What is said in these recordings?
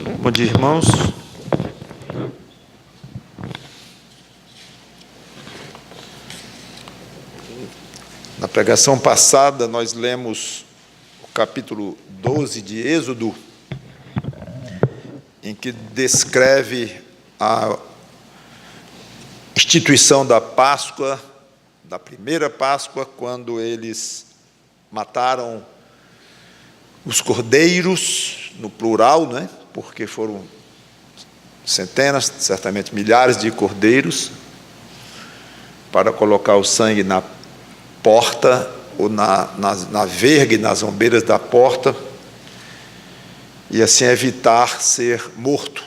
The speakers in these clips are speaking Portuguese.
Bom dia, irmãos. Na pregação passada, nós lemos o capítulo 12 de Êxodo, em que descreve a instituição da Páscoa, da primeira Páscoa, quando eles mataram os cordeiros, no plural, né? Porque foram centenas, certamente milhares de cordeiros, para colocar o sangue na porta, ou na verga e nas ombreiras da porta, e assim evitar ser morto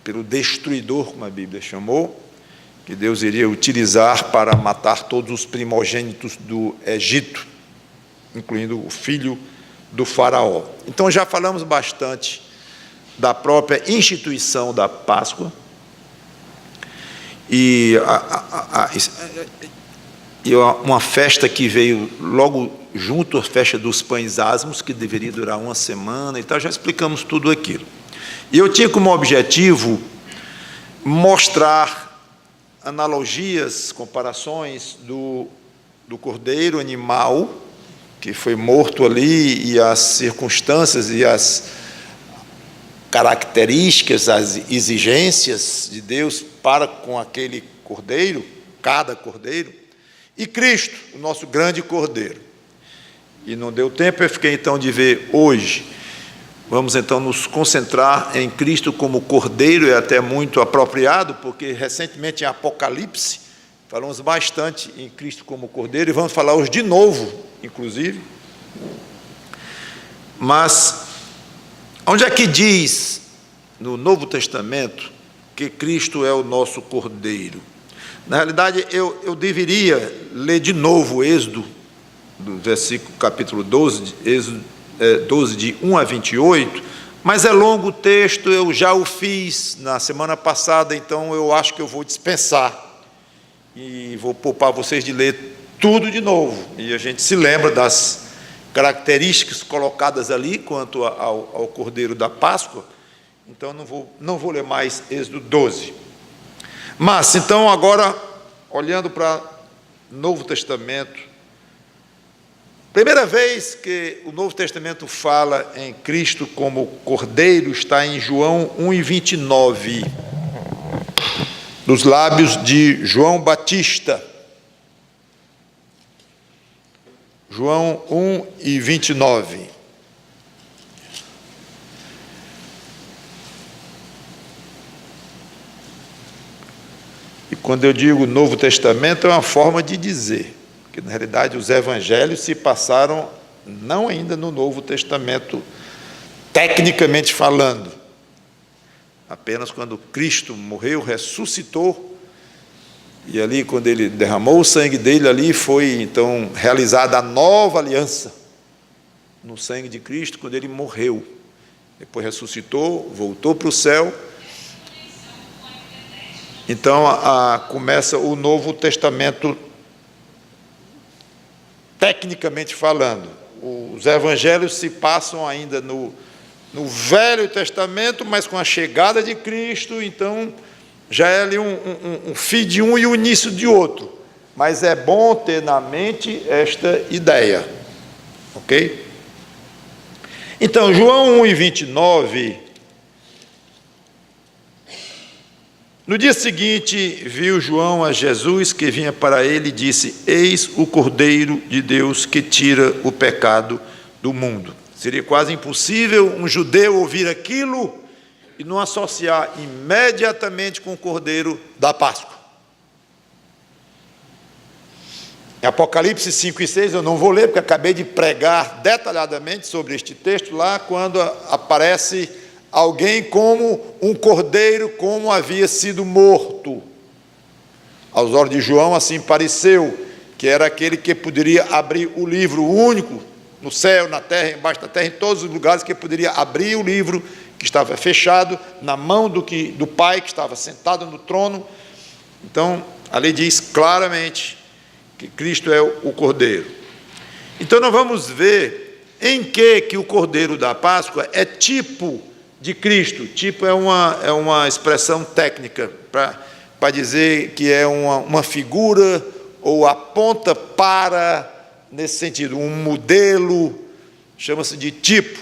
pelo destruidor, como a Bíblia chamou, que Deus iria utilizar para matar todos os primogênitos do Egito, incluindo o filho do faraó. Então já falamos bastante da própria instituição da Páscoa, e uma festa que veio logo junto à festa dos pães asmos, que deveria durar uma semana e tal, já explicamos tudo aquilo. E eu tinha como objetivo mostrar analogias, comparações do cordeiro animal, que foi morto ali, e as circunstâncias e as características, as exigências de Deus para com aquele cordeiro, cada cordeiro, e Cristo, o nosso grande cordeiro. E não deu tempo, eu fiquei então de ver hoje. Vamos então nos concentrar em Cristo como cordeiro, é até muito apropriado, porque recentemente em Apocalipse falamos bastante em Cristo como cordeiro, e vamos falar hoje de novo, inclusive. Mas onde é que diz no Novo Testamento que Cristo é o nosso cordeiro? Na realidade, eu deveria ler de novo Êxodo, do versículo capítulo 12, Êxodo 12, de 1 a 28, mas é longo o texto, eu já o fiz na semana passada, então eu acho que eu vou dispensar e vou poupar vocês de ler tudo de novo, e a gente se lembra das características colocadas ali quanto ao Cordeiro da Páscoa. Então não vou ler mais Êxodo 12. Mas, então, agora, olhando para o Novo Testamento, primeira vez que o Novo Testamento fala em Cristo como Cordeiro está em João 1:29, dos lábios de João Batista. João 1:29. E quando eu digo Novo Testamento, é uma forma de dizer, que na realidade os evangelhos se passaram não ainda no Novo Testamento, tecnicamente falando, apenas quando Cristo morreu, ressuscitou, e ali quando ele derramou o sangue dele, ali foi então realizada a nova aliança no sangue de Cristo, quando ele morreu, depois ressuscitou, voltou para o céu. Então começa o Novo Testamento, tecnicamente falando. Os evangelhos se passam ainda no Velho Testamento, mas com a chegada de Cristo, então já é ali um fim de um e o início de outro. Mas é bom ter na mente esta ideia, ok? Então, João 1:29, no dia seguinte, viu João a Jesus que vinha para ele e disse: eis o Cordeiro de Deus que tira o pecado do mundo. Seria quase impossível um judeu ouvir aquilo e não associar imediatamente com o Cordeiro da Páscoa. Em Apocalipse 5 e 6, eu não vou ler, porque acabei de pregar detalhadamente sobre este texto lá, quando aparece alguém como um cordeiro, como havia sido morto. Aos olhos de João, assim pareceu, que era aquele que poderia abrir o livro, o único, no céu, na terra, embaixo da terra, em todos os lugares, que poderia abrir o livro que estava fechado, na mão do Pai, que estava sentado no trono. Então, a lei diz claramente que Cristo é o Cordeiro. Então, nós vamos ver em que o Cordeiro da Páscoa é tipo de Cristo. Tipo é uma expressão técnica para dizer que é uma figura ou aponta para, nesse sentido, um modelo, chama-se de tipo.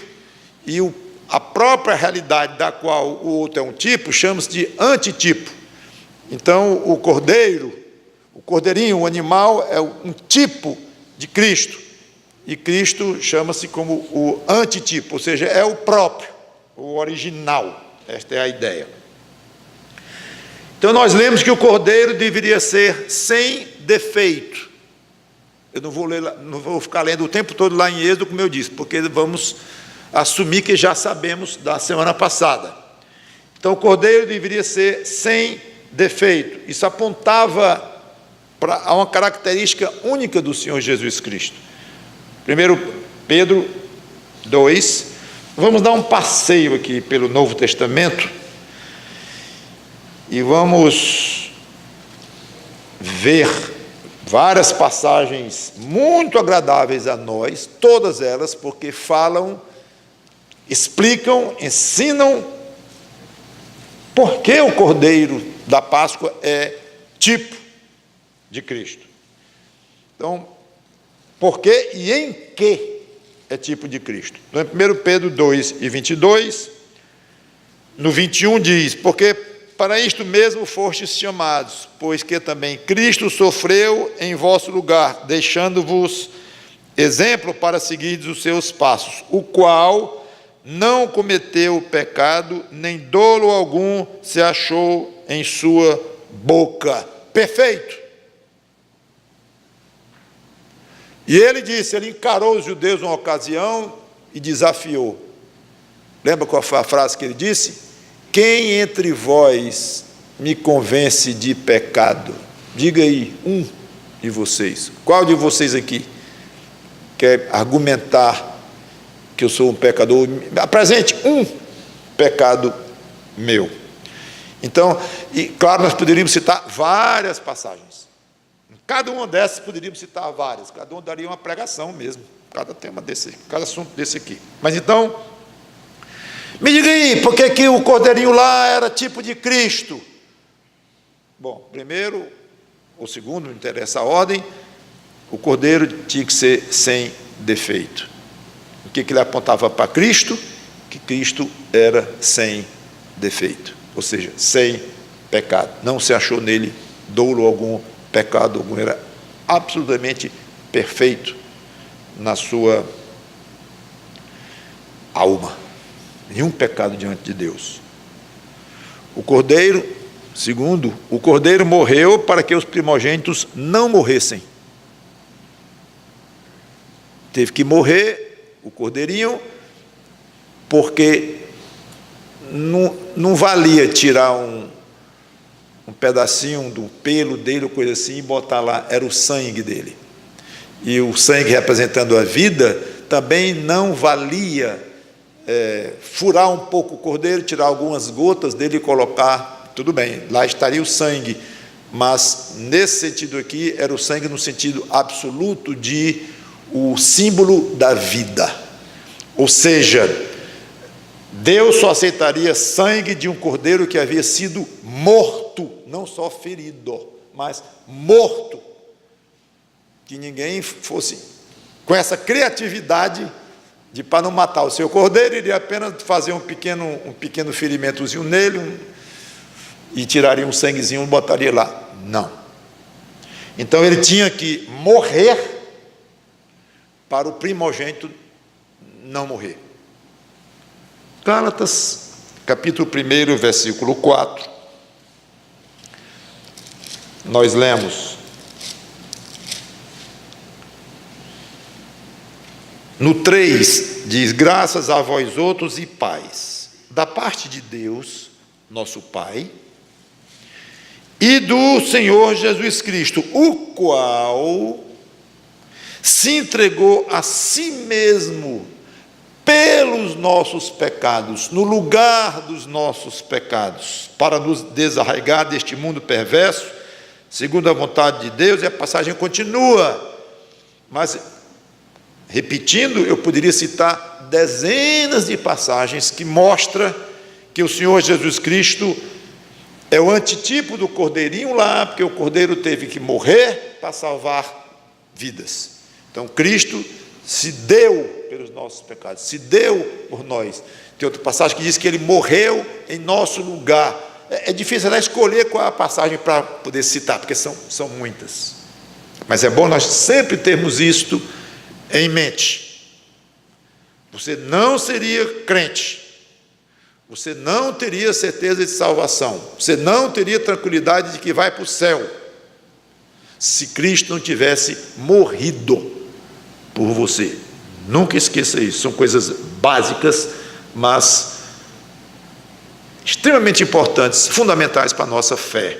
E a própria realidade da qual o outro é um tipo, chama-se de antitipo. Então, o cordeirinho, o animal, é um tipo de Cristo. E Cristo chama-se como o antitipo, ou seja, é o próprio, o original. Esta é a ideia. Então, nós lemos que o cordeiro deveria ser sem defeito. Eu não vou ficar lendo o tempo todo lá em Êxodo, como eu disse, porque vamos assumir que já sabemos da semana passada. Então, o cordeiro deveria ser sem defeito. Isso apontava para uma característica única do Senhor Jesus Cristo. 1 Pedro 2, vamos dar um passeio aqui pelo Novo Testamento e vamos ver várias passagens muito agradáveis a nós, todas elas, porque falam, explicam, ensinam por que o Cordeiro da Páscoa é tipo de Cristo. Então, por que e em que é tipo de Cristo? Então, em 1 Pedro 2 e 22, no 21 diz, porque para isto mesmo fostes chamados, pois que também Cristo sofreu em vosso lugar, deixando-vos exemplo para seguirdes os seus passos, o qual não cometeu pecado, nem dolo algum se achou em sua boca. Perfeito. E ele disse, ele encarou os judeus numa ocasião e desafiou. Lembra qual foi a frase que ele disse? Quem entre vós me convence de pecado? Diga aí, um de vocês. Qual de vocês aqui quer argumentar que eu sou um pecador? Apresente um pecado meu. Então, e claro, nós poderíamos citar várias passagens. Cada uma dessas poderíamos citar várias, cada um daria uma pregação mesmo, cada tema desse, cada assunto desse aqui. Mas então, me diga aí, por que o cordeirinho lá era tipo de Cristo? Bom, primeiro, ou segundo, não interessa a ordem, o cordeiro tinha que ser sem defeito. O que ele apontava para Cristo? Que Cristo era sem defeito, ou seja, sem pecado. Não se achou nele dolo algum, pecado algum, era absolutamente perfeito na sua alma. Nenhum pecado diante de Deus. O cordeiro, segundo, o cordeiro morreu para que os primogênitos não morressem. Teve que morrer o cordeirinho, porque não valia tirar um pedacinho do pelo dele ou coisa assim e botar lá, era o sangue dele. E o sangue representando a vida, também não valia furar um pouco o cordeiro, tirar algumas gotas dele e colocar, tudo bem, lá estaria o sangue, mas nesse sentido aqui, era o sangue no sentido absoluto de o símbolo da vida. Ou seja, Deus só aceitaria sangue de um cordeiro que havia sido morto, não só ferido, mas morto. Que ninguém fosse com essa criatividade de, para não matar o seu cordeiro, iria apenas fazer um pequeno ferimentozinho nele e tiraria um sanguezinho e botaria lá. Não. Então ele tinha que morrer para o primogênito não morrer. Gálatas, capítulo 1, versículo 4, nós lemos: no 3, diz, graças a vós outros e pais, da parte de Deus, nosso Pai, e do Senhor Jesus Cristo, o qual se entregou a si mesmo pelos nossos pecados, no lugar dos nossos pecados, para nos desarraigar deste mundo perverso, segundo a vontade de Deus. E a passagem continua, mas Repetindo, eu poderia citar dezenas de passagens que mostram que o Senhor Jesus Cristo é o antitipo do cordeirinho lá, porque o cordeiro teve que morrer para salvar vidas. Então, Cristo se deu pelos nossos pecados, se deu por nós. Tem outra passagem que diz que Ele morreu em nosso lugar. É difícil até escolher qual é a passagem para poder citar, porque são muitas. Mas é bom nós sempre termos isto em mente. Você não seria crente, você não teria certeza de salvação, você não teria tranquilidade de que vai para o céu, se Cristo não tivesse morrido por você. Nunca esqueça isso. São coisas básicas, mas extremamente importantes, fundamentais para a nossa fé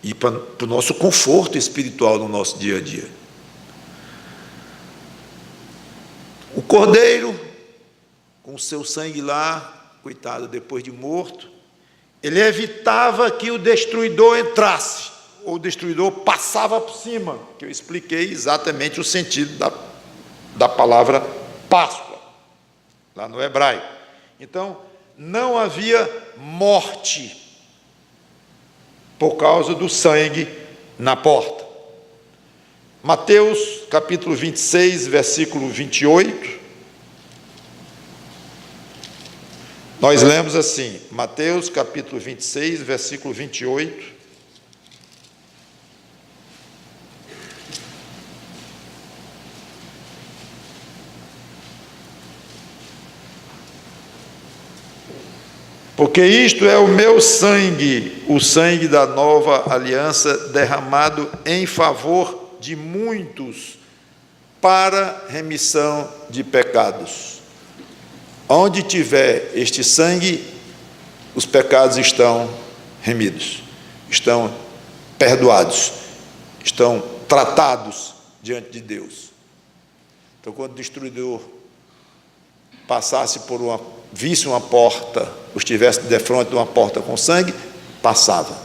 e para o nosso conforto espiritual no nosso dia a dia. O cordeiro, com o seu sangue lá, coitado, depois de morto, ele evitava que o destruidor entrasse, ou o destruidor passava por cima, que eu expliquei exatamente o sentido da palavra Páscoa, lá no hebraico. Então, não havia morte por causa do sangue na porta. Mateus capítulo 26, versículo 28, nós lemos assim, Mateus capítulo 26, versículo 28, porque isto é o meu sangue, o sangue da nova aliança, derramado em favor de muitos, para remissão de pecados. Onde tiver este sangue, os pecados estão remidos, estão perdoados, estão tratados diante de Deus. Então, quando o destruidor visse uma porta, ou estivesse de frente de uma porta com sangue, passava,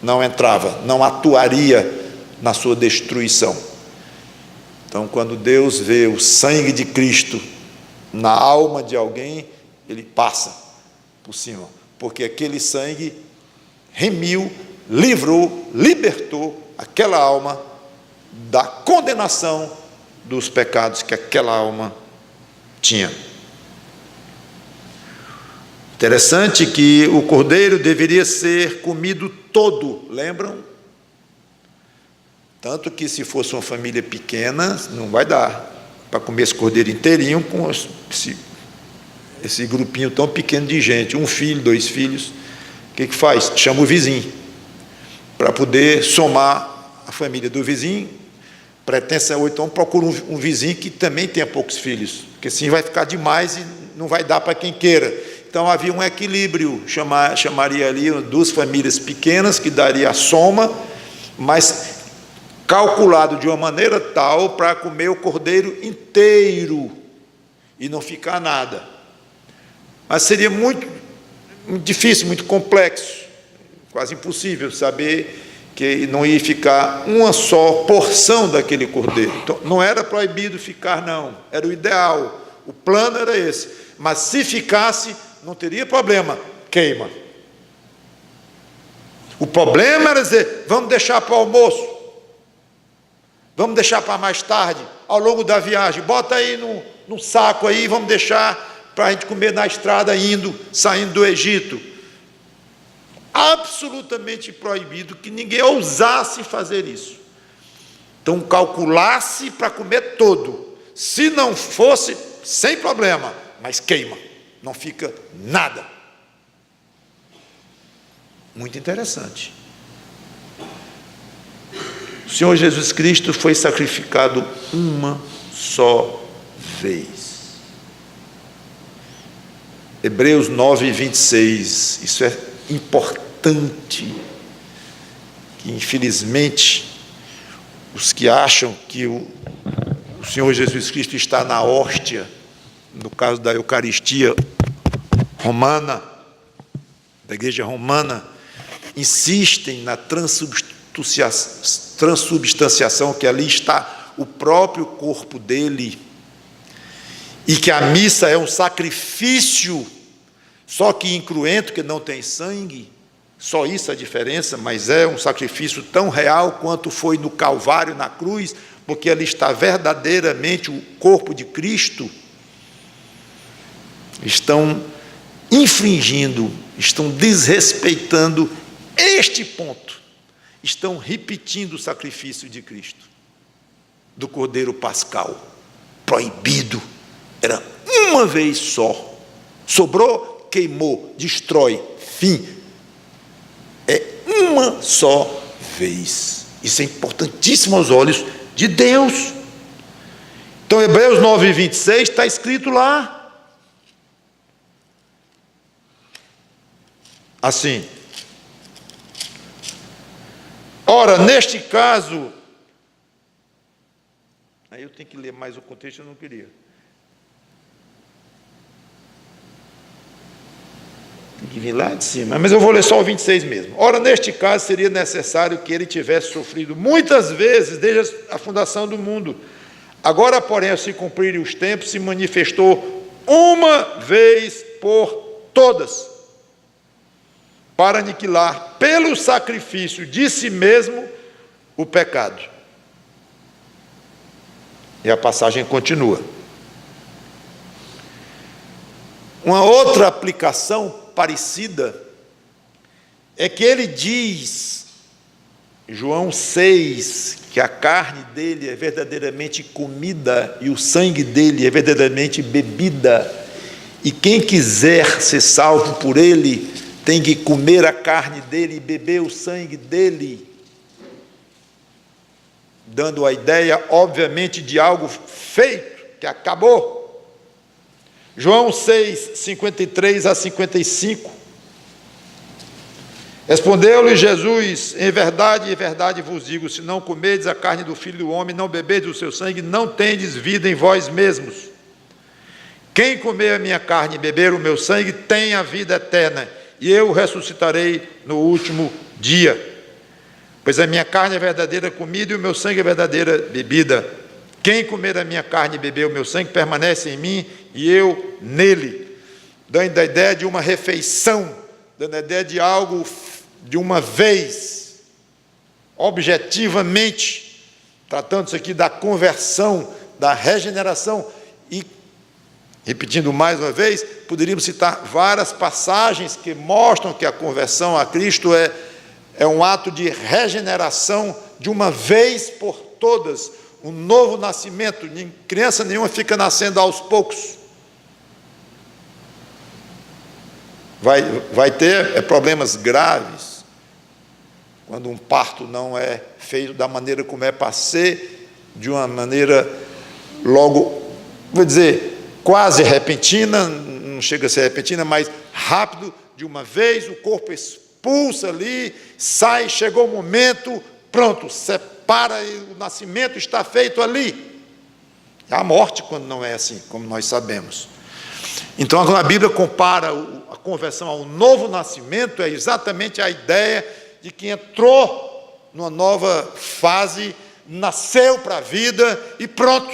não entrava, não atuaria na sua destruição. Então, quando Deus vê o sangue de Cristo na alma de alguém, Ele passa por cima, porque aquele sangue remiu, livrou, libertou aquela alma da condenação dos pecados que aquela alma tinha. Interessante que o cordeiro deveria ser comido todo, lembram? Tanto que se fosse uma família pequena, não vai dar para comer esse cordeiro inteirinho com esse grupinho tão pequeno de gente, um filho, 2 filhos. O que faz? Chama o vizinho, para poder somar a família do vizinho, pertence, ou então procura um vizinho que também tenha poucos filhos, porque assim vai ficar demais e não vai dar para quem queira. Então havia um equilíbrio, chamaria ali 2 famílias pequenas, que daria a soma, mas calculado de uma maneira tal para comer o cordeiro inteiro e não ficar nada. Mas seria muito difícil, muito complexo, quase impossível saber que não ia ficar uma só porção daquele cordeiro. Então, não era proibido ficar, não, era o ideal, o plano era esse, mas se ficasse, não teria problema, queima. O problema era dizer, vamos deixar para o almoço, vamos deixar para mais tarde, ao longo da viagem, bota aí num saco aí, vamos deixar para a gente comer na estrada saindo do Egito. Absolutamente proibido, que ninguém ousasse fazer isso. Então calculasse para comer todo, se não fosse, sem problema, mas queima, não fica nada. Muito interessante. O Senhor Jesus Cristo foi sacrificado uma só vez. Hebreus 9, 26, isso é importante, que infelizmente os que acham que o Senhor Jesus Cristo está na hóstia, no caso da Eucaristia romana, da igreja romana, insistem na transubstanciação, que ali está o próprio corpo dele, e que a missa é um sacrifício, só que incruento, que não tem sangue, só isso a diferença, mas é um sacrifício tão real quanto foi no Calvário, na cruz, porque ali está verdadeiramente o corpo de Cristo. Estão infringindo, estão desrespeitando este ponto, estão repetindo o sacrifício de Cristo, do Cordeiro Pascal, proibido, era uma vez só, sobrou, queimou, destrói, fim, é uma só vez. Isso é importantíssimo aos olhos de Deus. Então, Hebreus 9:26 está escrito lá, assim: ora, neste caso, aí eu tenho que ler mais o contexto, eu não queria. Tem que vir lá de cima, mas eu vou ler só o 26 mesmo. Ora, neste caso, seria necessário que ele tivesse sofrido muitas vezes desde a fundação do mundo. Agora, porém, ao se cumprirem os tempos, se manifestou uma vez por todas, para aniquilar pelo sacrifício de si mesmo o pecado. E a passagem continua. Uma outra aplicação parecida é que ele diz, João 6, que a carne dele é verdadeiramente comida e o sangue dele é verdadeiramente bebida, e quem quiser ser salvo por ele tem que comer a carne dele e beber o sangue dele, dando a ideia, obviamente, de algo feito, que acabou. João 6, 53 a 55. Respondeu-lhe Jesus: em verdade vos digo, se não comerdes a carne do Filho do Homem, não beberdes o seu sangue, não tendes vida em vós mesmos. Quem comer a minha carne e beber o meu sangue, tem a vida eterna, e eu o ressuscitarei no último dia. Pois a minha carne é verdadeira comida e o meu sangue é verdadeira bebida. Quem comer a minha carne e beber o meu sangue, permanece em mim e eu nele. Dando a ideia de uma refeição, dando a ideia de algo de uma vez, objetivamente, tratando-se aqui da conversão, da regeneração. E, repetindo mais uma vez, poderíamos citar várias passagens que mostram que a conversão a Cristo é um ato de regeneração de uma vez por todas, um novo nascimento. Criança nenhuma fica nascendo aos poucos. Vai ter problemas graves quando um parto não é feito da maneira como é para ser, de uma maneira logo, vou dizer, quase repentina, não chega a ser repentina, mas rápido, de uma vez, o corpo expulsa ali, sai, chegou o momento, pronto, separa, e o nascimento está feito ali. É a morte quando não é assim, como nós sabemos. Então, quando a Bíblia compara a conversão ao novo nascimento, é exatamente a ideia de que entrou numa nova fase, nasceu para a vida e pronto.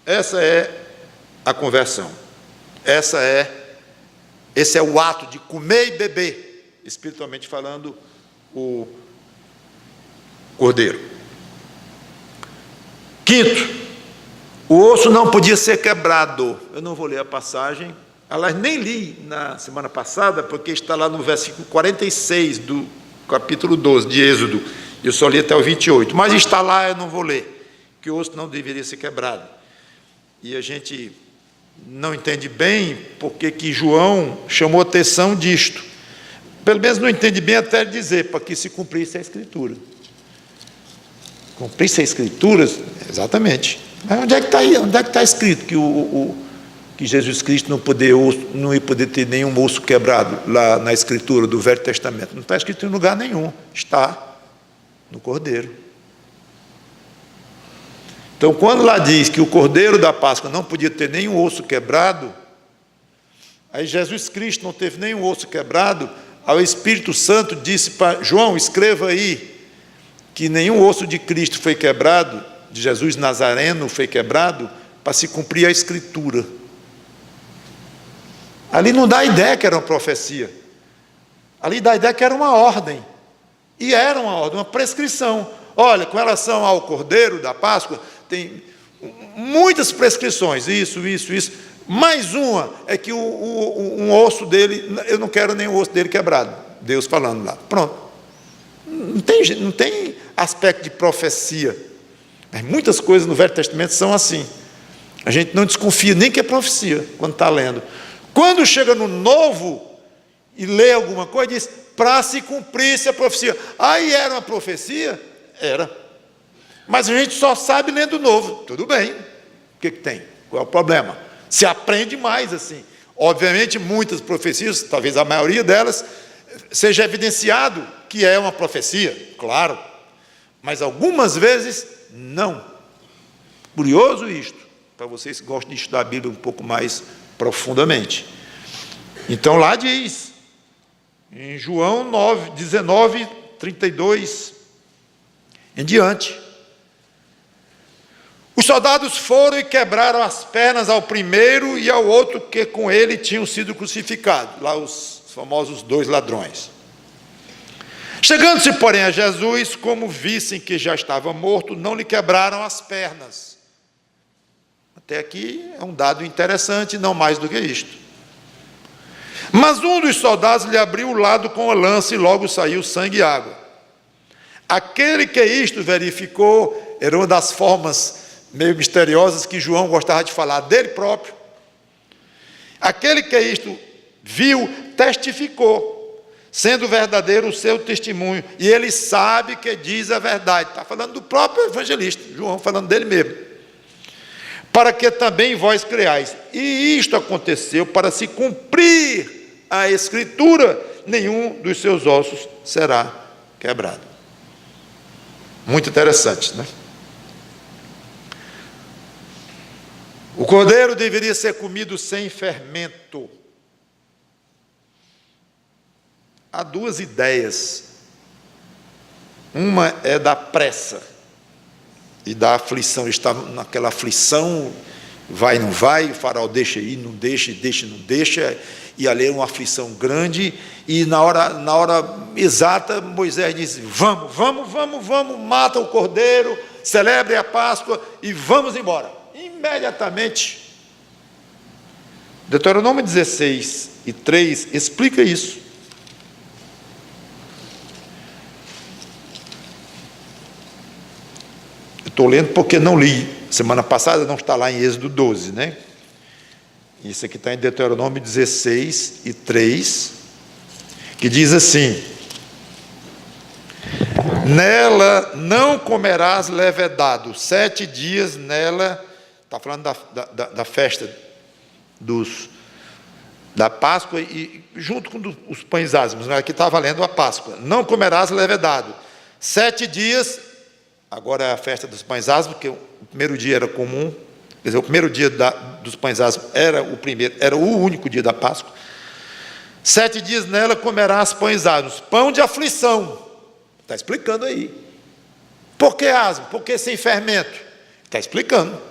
Essa é a conversão. Esse é o ato de comer e beber, espiritualmente falando, o cordeiro. Quinto, o osso não podia ser quebrado. Eu não vou ler a passagem, aliás, nem li na semana passada, porque está lá no versículo 46 do capítulo 12 de Êxodo. Eu só li até o 28, mas está lá, eu não vou ler, que o osso não deveria ser quebrado. E a gente não entende bem porque que João chamou atenção disto. Pelo menos não entende bem até dizer, para que se cumprisse a Escritura. Cumprisse a Escritura, exatamente. Mas onde é que está aí? Onde é que está escrito que Jesus Cristo não ia poder ter nenhum osso quebrado lá na Escritura do Velho Testamento? Não está escrito em lugar nenhum. Está no Cordeiro. Então, quando lá diz que o Cordeiro da Páscoa não podia ter nenhum osso quebrado, aí Jesus Cristo não teve nenhum osso quebrado, aí o Espírito Santo disse para João: escreva aí, que nenhum osso de Cristo foi quebrado, de Jesus Nazareno foi quebrado, para se cumprir a Escritura. Ali não dá ideia que era uma profecia. Ali dá ideia que era uma ordem. E era uma ordem, uma prescrição. Olha, com relação ao Cordeiro da Páscoa, tem muitas prescrições, isso. Mais uma é que um osso dele, eu não quero nem o osso dele quebrado. Deus falando lá. Pronto. Não tem aspecto de profecia. Mas muitas coisas no Velho Testamento são assim. A gente não desconfia nem que é profecia quando está lendo. Quando chega no Novo e lê alguma coisa, diz, para se cumprisse a profecia. Aí era uma profecia? Era. Mas a gente só sabe lendo o Novo. Tudo bem. O que tem? Qual é o problema? Se aprende mais assim. Obviamente, muitas profecias, talvez a maioria delas, seja evidenciado que é uma profecia, claro. Mas algumas vezes, não. Curioso isto, para vocês que gostam de estudar a Bíblia um pouco mais profundamente. Então lá diz, em João 19, 32 em diante, os soldados foram e quebraram as pernas ao primeiro e ao outro que com ele tinham sido crucificados, lá os famosos 2 ladrões. Chegando-se, porém, a Jesus, como vissem que já estava morto, não lhe quebraram as pernas. Até aqui é um dado interessante, não mais do que isto. Mas um dos soldados lhe abriu o lado com a lança e logo saiu sangue e água. Aquele que isto verificou, era uma das formas meio misteriosas que João gostava de falar dele próprio. Aquele que isto viu, testificou, sendo verdadeiro o seu testemunho, e ele sabe que diz a verdade. Está falando do próprio evangelista, João falando dele mesmo. Para que também vós creais. E isto aconteceu para se cumprir a Escritura, nenhum dos seus ossos será quebrado. Muito interessante, né? O cordeiro deveria ser comido sem fermento. Há 2 ideias. Uma é da pressa e da aflição. Está naquela aflição, vai, não vai, o faraó deixa ir, não deixa, não deixa, e ali é uma aflição grande, e na hora exata, Moisés diz, vamos, mata o cordeiro, celebre a Páscoa e vamos embora. Imediatamente. Deuteronômio 16 e 3 explica isso. Eu estou lendo porque não li. Semana passada não está lá em Êxodo 12, né? Isso aqui está em Deuteronômio 16 e 3, que diz assim: nela não comerás levedado, 7 dias nela. Está falando da festa da Páscoa, e junto com os pães ázimos, né? Aqui está valendo a Páscoa. Não comerás levedado. 7 dias, agora é a festa dos pães ázimos, porque o primeiro dia era comum, quer dizer, o primeiro dia dos pães ázimos era o único dia da Páscoa. 7 dias nela comerás pães ázimos, pão de aflição. Está explicando aí. Por que ázimo? Por que sem fermento? Está explicando.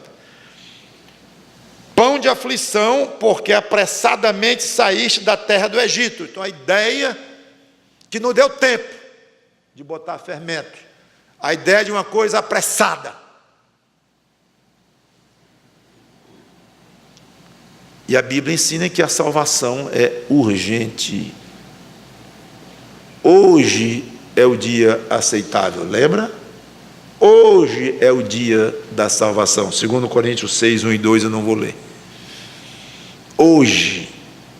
Pão de aflição, porque apressadamente saíste da terra do Egito. Então a ideia que não deu tempo de botar fermento. A ideia de uma coisa apressada. E a Bíblia ensina que a salvação é urgente. Hoje é o dia aceitável, lembra? Hoje é o dia da salvação. 2 Coríntios 6, 1 e 2 eu não vou ler. Hoje,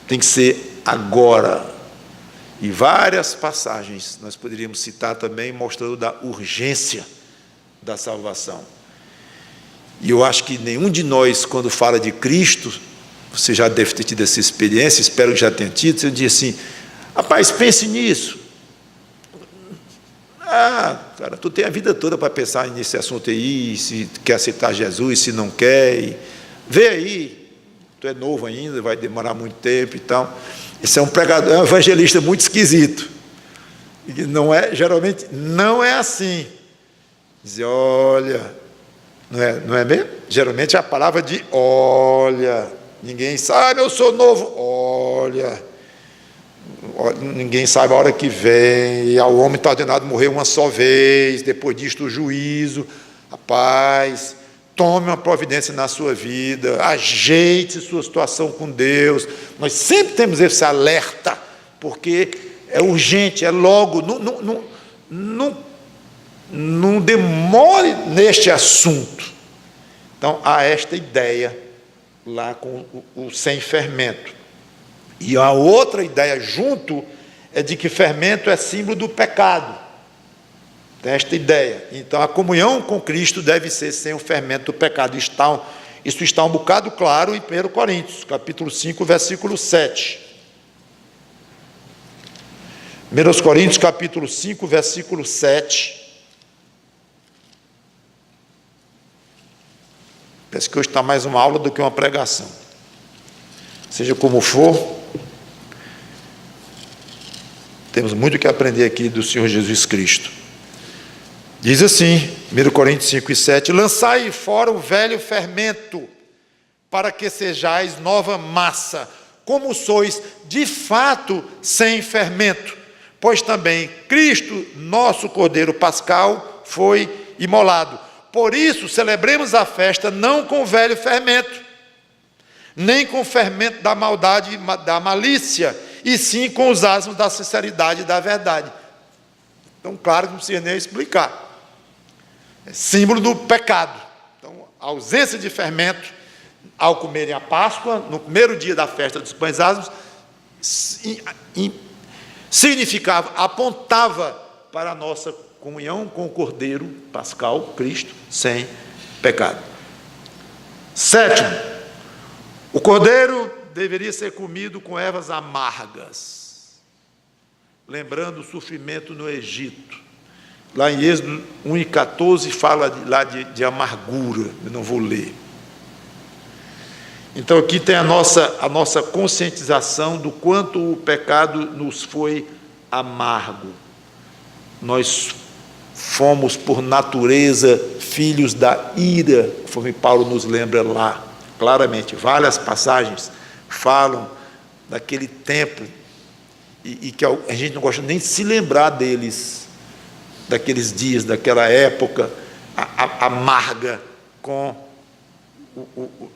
tem que ser agora. E várias passagens nós poderíamos citar também, mostrando da urgência da salvação. E eu acho que nenhum de nós, quando fala de Cristo, você já deve ter tido essa experiência, espero que já tenha tido, você diz assim, rapaz, pense nisso. Cara, tu tem a vida toda para pensar nesse assunto aí, se quer aceitar Jesus, se não quer, vê aí, tu é novo ainda, vai demorar muito tempo e tal. Esse é um pregador, é um evangelista muito esquisito. E não é, geralmente não é assim. Dizer, olha, não é mesmo? Geralmente é a palavra de olha. Ninguém sabe, eu sou novo. Olha, ninguém sabe a hora que vem. E o homem está ordenado a morrer uma só vez. Depois disto, o juízo. Rapaz, tome uma providência na sua vida. Ajeite sua situação com Deus. Nós sempre temos esse alerta, porque é urgente, é logo. Não demore neste assunto. Então, há esta ideia lá com o sem fermento. E a outra ideia junto é de que fermento é símbolo do pecado. Tem esta ideia. Então, a comunhão com Cristo deve ser sem o fermento do pecado. Isso está um bocado claro em 1 Coríntios, capítulo 5, versículo 7. 1 Coríntios, capítulo 5, versículo 7. Parece que hoje está mais uma aula do que uma pregação. Seja como for, temos muito que aprender aqui do Senhor Jesus Cristo. Diz assim, 1 Coríntios 5 e 7, lançai fora o velho fermento, para que sejais nova massa, como sois de fato sem fermento, pois também Cristo, nosso Cordeiro Pascal, foi imolado. Por isso, celebremos a festa não com o velho fermento, nem com o fermento da maldade e da malícia, e sim com os asmos da sinceridade e da verdade. Então, claro que não precisa nem explicar. É símbolo do pecado. Então, a ausência de fermento, ao comerem a Páscoa, no primeiro dia da festa dos pães asmos, significava, apontava para a nossa comunhão com o Cordeiro Pascal, Cristo, sem pecado. Sétimo, o Cordeiro deveria ser comido com ervas amargas, lembrando o sofrimento no Egito. Lá em Êxodo 1:14 fala lá de amargura, eu não vou ler. Então aqui tem a nossa conscientização do quanto o pecado nos foi amargo. Nós fomos, por natureza, filhos da ira, conforme Paulo nos lembra lá, claramente. Várias passagens falam daquele tempo, e que a gente não gosta nem de se lembrar deles, daqueles dias, daquela época amarga,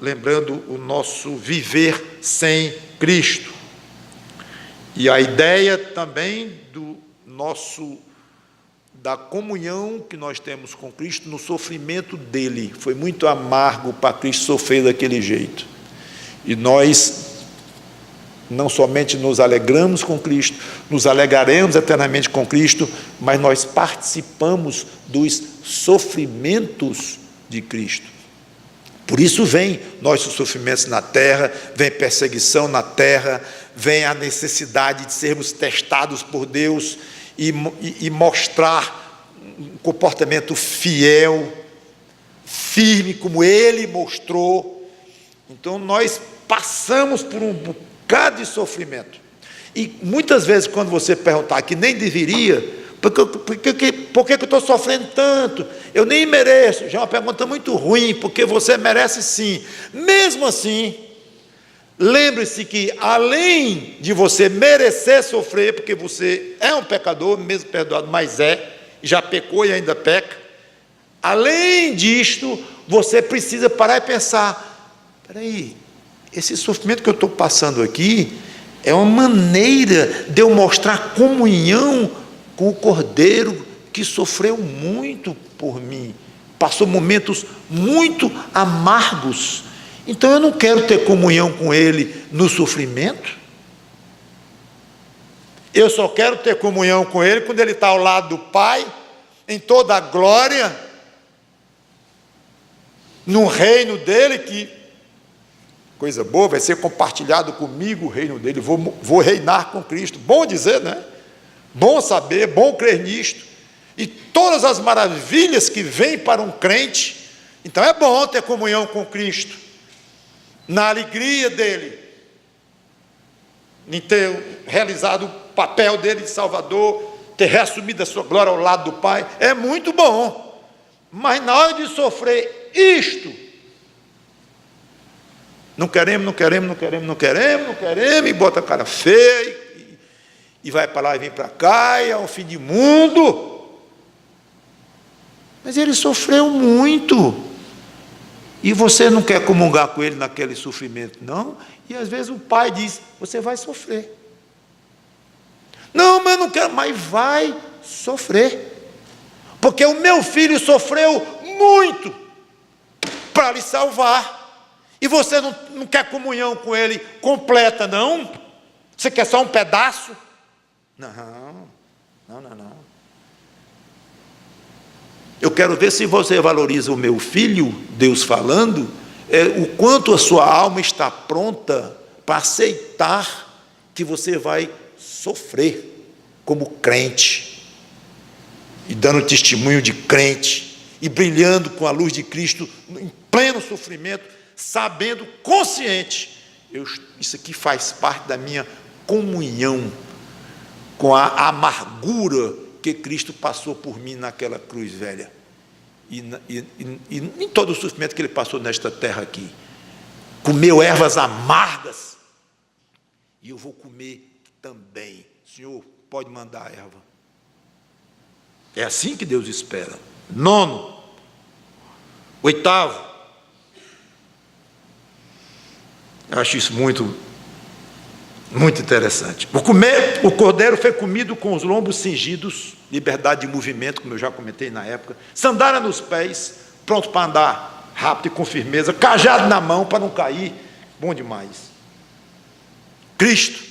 lembrando o nosso viver sem Cristo. E a ideia também da comunhão que nós temos com Cristo no sofrimento dele. Foi muito amargo para Cristo sofrer daquele jeito. E nós não somente nos alegramos com Cristo, nos alegraremos eternamente com Cristo, mas nós participamos dos sofrimentos de Cristo. Por isso vem nossos sofrimentos na terra, vem perseguição na terra, vem a necessidade de sermos testados por Deus e mostrar um comportamento fiel, firme, como Ele mostrou. Então nós passamos por um bocado de sofrimento. E muitas vezes, quando você perguntar que nem deveria, por que eu estou sofrendo tanto? Eu nem mereço. Já é uma pergunta muito ruim, porque você merece sim. Mesmo assim, lembre-se que, além de você merecer sofrer, porque você é um pecador, mesmo perdoado, mas já pecou e ainda peca, além disto, você precisa parar e pensar, espera aí, esse sofrimento que eu estou passando aqui é uma maneira de eu mostrar comunhão com o Cordeiro que sofreu muito por mim, passou momentos muito amargos. Então eu não quero ter comunhão com Ele no sofrimento. Eu só quero ter comunhão com Ele quando Ele está ao lado do Pai, em toda a glória, no reino dEle, que coisa boa, vai ser compartilhado comigo o reino dEle, vou reinar com Cristo. Bom dizer, né? Bom saber, bom crer nisto. E todas as maravilhas que vêm para um crente. Então é bom ter comunhão com Cristo, na alegria dEle, em ter realizado o papel dEle de Salvador, ter reassumido a sua glória ao lado do Pai, é muito bom. Mas na hora de sofrer isto, não queremos, e bota a cara feia, e vai para lá e vem para cá, e é um fim de mundo. Mas ele sofreu muito. E você não quer comungar com ele naquele sofrimento, não? E às vezes o pai diz, você vai sofrer. Não, mas eu não quero, mas vai sofrer. Porque o meu filho sofreu muito para lhe salvar. E você não quer comunhão com ele completa, não? Você quer só um pedaço? Não. Eu quero ver se você valoriza o meu filho, Deus falando, o quanto a sua alma está pronta para aceitar que você vai sofrer como crente, e dando testemunho de crente, e brilhando com a luz de Cristo em pleno sofrimento, sabendo, consciente, isso aqui faz parte da minha comunhão com a amargura que Cristo passou por mim naquela cruz velha, e em todo o sofrimento que ele passou nesta terra aqui. Comeu ervas amargas, e eu vou comer também. Senhor, pode mandar a erva. É assim que Deus espera. 9º, 8º, eu acho isso muito interessante. O cordeiro foi comido com os lombos cingidos, liberdade de movimento, como eu já comentei na época, sandália nos pés, pronto para andar rápido e com firmeza, cajado na mão para não cair, bom demais. Cristo,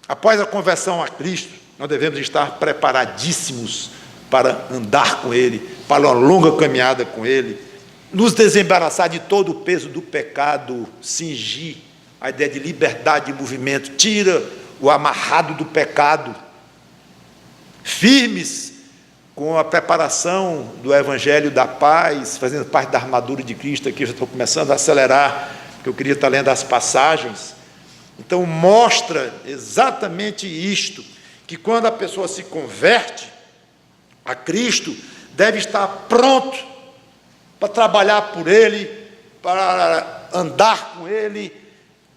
após a conversão a Cristo, nós devemos estar preparadíssimos para andar com Ele, para uma longa caminhada com Ele, nos desembaraçar de todo o peso do pecado, cingir a ideia de liberdade de movimento, tira o amarrado do pecado, firmes com a preparação do Evangelho da Paz, fazendo parte da armadura de Cristo. Aqui eu já estou começando a acelerar, porque eu queria estar lendo as passagens. Então mostra exatamente isto, que quando a pessoa se converte a Cristo, deve estar pronto para trabalhar por Ele, para andar com Ele,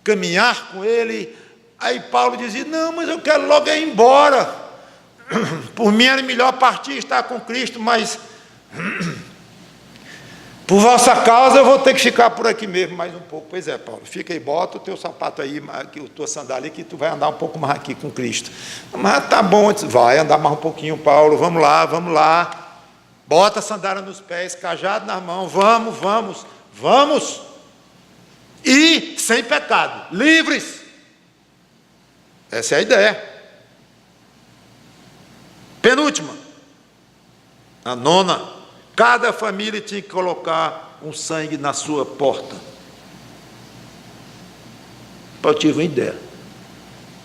caminhar com Ele. Aí Paulo dizia, não, mas eu quero logo ir embora, por mim era melhor partir e estar com Cristo, mas por vossa causa eu vou ter que ficar por aqui mesmo mais um pouco. Pois é, Paulo, fica aí, bota o teu sapato aí, a tua sandália, que tu vai andar um pouco mais aqui com Cristo. Mas tá bom, vai andar mais um pouquinho, Paulo, vamos lá, bota a sandália nos pés, cajado nas mãos, vamos, e sem pecado, livres. Essa é a ideia. Penúltima, a 9ª, cada família tinha que colocar um sangue na sua porta. Para eu ter uma ideia,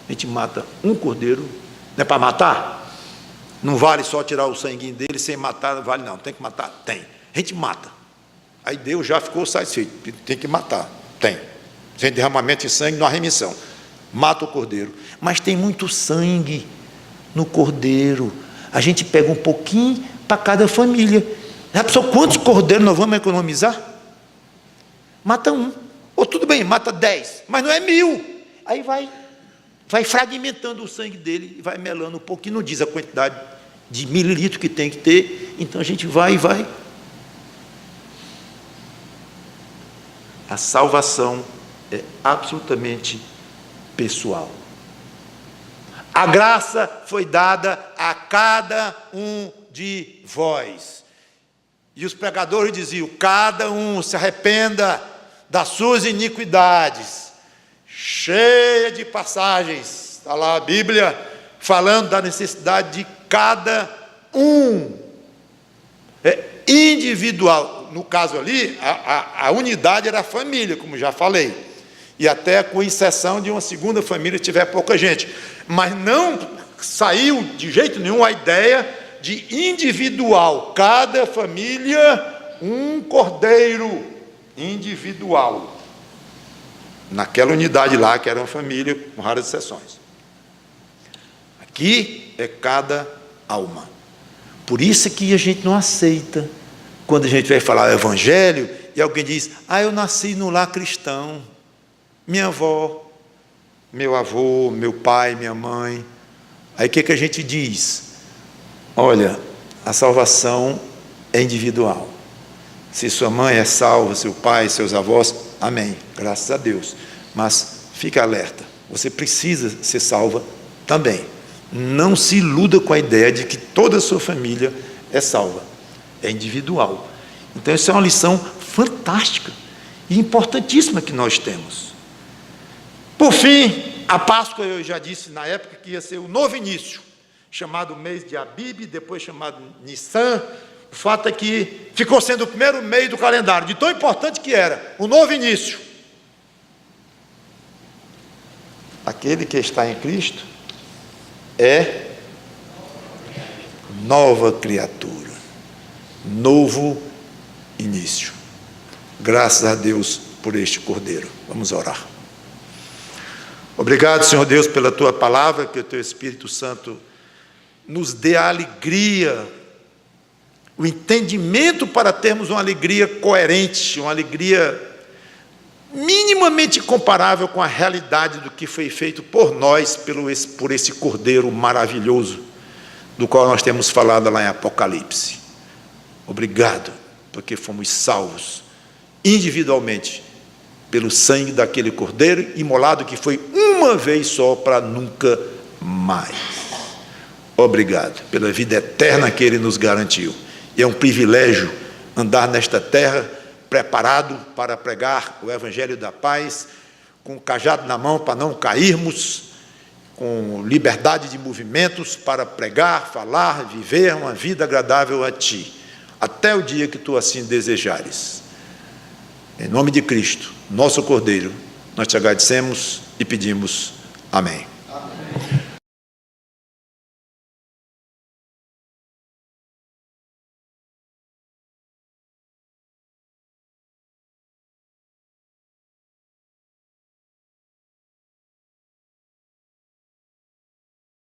a gente mata um cordeiro, não é para matar? Não vale só tirar o sanguinho dele sem matar, não vale não, tem que matar? Tem. A gente mata. Aí Deus já ficou satisfeito, tem que matar, tem. Sem derramamento de sangue, não há remissão. Mata o cordeiro. Mas tem muito sangue no cordeiro. A gente pega um pouquinho para cada família. Já pensou quantos cordeiros nós vamos economizar? Mata um. Ou tudo bem, mata 10, mas não é 1000. Aí vai fragmentando o sangue dele e vai melando um pouquinho, não diz a quantidade de mililitro que tem que ter, então a gente vai. A salvação é absolutamente pessoal. A graça foi dada a cada um de vós. E os pregadores diziam, cada um se arrependa das suas iniquidades. Cheia de passagens, está lá a Bíblia falando da necessidade de cada um. É individual. No caso ali, a unidade era a família, como já falei. E até com exceção de uma segunda família, tiver pouca gente. Mas não saiu de jeito nenhum a ideia de individual. Cada família, um cordeiro individual. Naquela unidade lá, que era uma família, com raras exceções. Aqui é cada alma. Por isso que a gente não aceita quando a gente vai falar o evangelho, e alguém diz, eu nasci no lar cristão, minha avó, meu avô, meu pai, minha mãe. Aí o que a gente diz? Olha, a salvação é individual. Se sua mãe é salva, seu pai, seus avós, amém, graças a Deus. Mas fique alerta, você precisa ser salva também. Não se iluda com a ideia de que toda a sua família é salva. É individual. Então, isso é uma lição fantástica e importantíssima que nós temos. Por fim, a Páscoa, eu já disse na época que ia ser o novo início, chamado mês de Abib, depois chamado Nissan. O fato é que ficou sendo o primeiro mês do calendário, de tão importante que era, o novo início. Aquele que está em Cristo é nova criatura, novo início. Graças a Deus por este Cordeiro. Vamos orar. Obrigado, Senhor Deus, pela Tua palavra, que o Teu Espírito Santo nos dê a alegria, o entendimento para termos uma alegria coerente, uma alegria minimamente comparável com a realidade do que foi feito por nós, por esse Cordeiro maravilhoso, do qual nós temos falado lá em Apocalipse. Obrigado, porque fomos salvos individualmente pelo sangue daquele Cordeiro imolado que foi uma vez só para nunca mais. Obrigado pela vida eterna que Ele nos garantiu. E é um privilégio andar nesta terra preparado para pregar o Evangelho da paz, com o cajado na mão para não cairmos, com liberdade de movimentos para pregar, falar, viver uma vida agradável a Ti, até o dia que Tu assim desejares. Em nome de Cristo, nosso Cordeiro, nós Te agradecemos e pedimos amém.